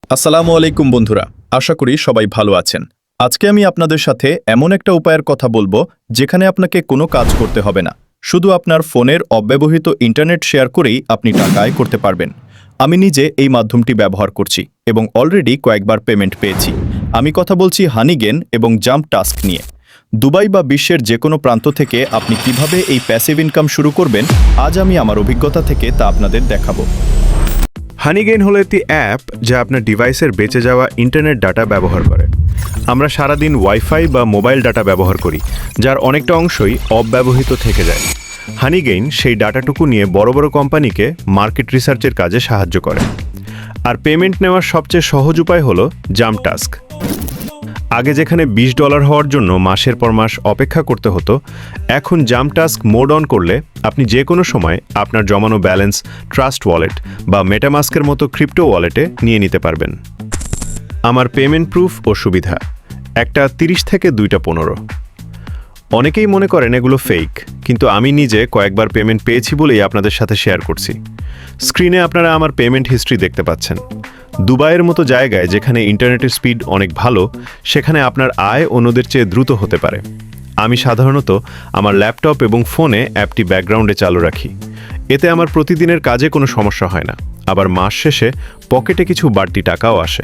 আসসালামু আলাইকুম বন্ধুরা, আশা করি সবাই ভালো আছেন। আজকে আমি আপনাদের সাথে এমন একটা উপায়ের কথা বলবো যেখানে আপনাকে কোনো কাজ করতে হবে না, শুধু আপনার ফোনের অব্যবহৃত ইন্টারনেট শেয়ার করেই আপনি টাকা আয় করতে পারবেন। আমি নিজে এই মাধ্যমটি ব্যবহার করছি এবং অলরেডি কয়েকবার পেমেন্ট পেয়েছি। আমি কথা বলছি হানিগেন এবং জাম্প টাস্ক নিয়ে। দুবাই বা বিশ্বের যে কোনো প্রান্ত থেকে আপনি কিভাবে এই প্যাসিভ ইনকাম শুরু করবেন, আজ আমি আমার অভিজ্ঞতা থেকে তা আপনাদের দেখাবো। হানিগেইন হলো একটি অ্যাপ যা আপনার ডিভাইসের বেঁচে যাওয়া ইন্টারনেট ডাটা ব্যবহার করে। আমরা সারাদিন ওয়াইফাই বা মোবাইল ডাটা ব্যবহার করি, যার অনেকটা অংশই অব্যবহৃত থেকে যায়। হানিগেইন সেই ডাটাটুকু নিয়ে বড় বড় কোম্পানিকে মার্কেট রিসার্চের কাজে সাহায্য করে। আর পেমেন্ট নেওয়ার সবচেয়ে সহজ উপায় হলো জাম্প টাস্ক। আগে যেখানে $20 হওয়ার জন্য মাসের পর মাস অপেক্ষা করতে হতো, এখন জাম্প টাস্ক মোড অন করলে আপনি যে কোনো সময় আপনার জমানো ব্যালেন্স ট্রাস্ট ওয়ালেট বা মেটামাস্কের মতো ক্রিপ্টো ওয়ালেটে নিয়ে নিতে পারবেন। আমার পেমেন্ট প্রুফ ও সুবিধা: একটা 30 থেকে 2টা 15। অনেকেই মনে করেন এগুলো ফেক, কিন্তু আমি নিজে কয়েকবার পেমেন্ট পেয়েছি বলেই আপনাদের সাথে শেয়ার করছি। স্ক্রিনে আপনারা আমার পেমেন্ট হিস্ট্রি দেখতে পাচ্ছেন। দুবাইয়ের মতো জায়গায় যেখানে ইন্টারনেটের স্পিড অনেক ভালো, সেখানে আপনার আয় অন্যদের চেয়ে দ্রুত হতে পারে। আমি সাধারণত আমার ল্যাপটপ এবং ফোনে অ্যাপটি ব্যাকগ্রাউন্ডে চালু রাখি। এতে আমার প্রতিদিনের কাজে কোনো সমস্যা হয় না, আবার মাস শেষে পকেটে কিছু বাড়তি টাকাও আসে।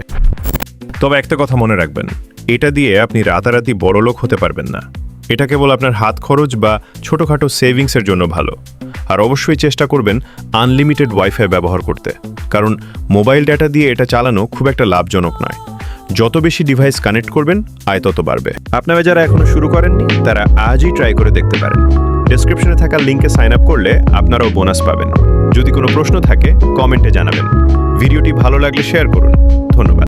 তবে একটা কথা মনে রাখবেন, এটা দিয়ে আপনি রাতারাতি বড়লোক হতে পারবেন না। এটা কেবল আপনার হাত খরচ বা ছোটোখাটো সেভিংসের জন্য ভালো। আর অবশ্যই চেষ্টা করবেন আনলিমিটেড ওয়াইফাই ব্যবহার করতে, কারণ মোবাইল ডাটা দিয়ে এটা চালানো খুব একটা লাভজনক নয়। যত বেশি ডিভাইস কানেক্ট করবেন, আয় তত বাড়বে। আপনারা যারা এখনো শুরু করেননি, তারা আজই ট্রাই করে দেখতে পারেন। ডেসক্রিপশনে থাকা লিঙ্কে সাইন আপ করলে আপনারাও বোনাস পাবেন। যদি কোনো প্রশ্ন থাকে, কমেন্টে জানাবেন। ভিডিওটি ভালো লাগলে শেয়ার করুন। ধন্যবাদ।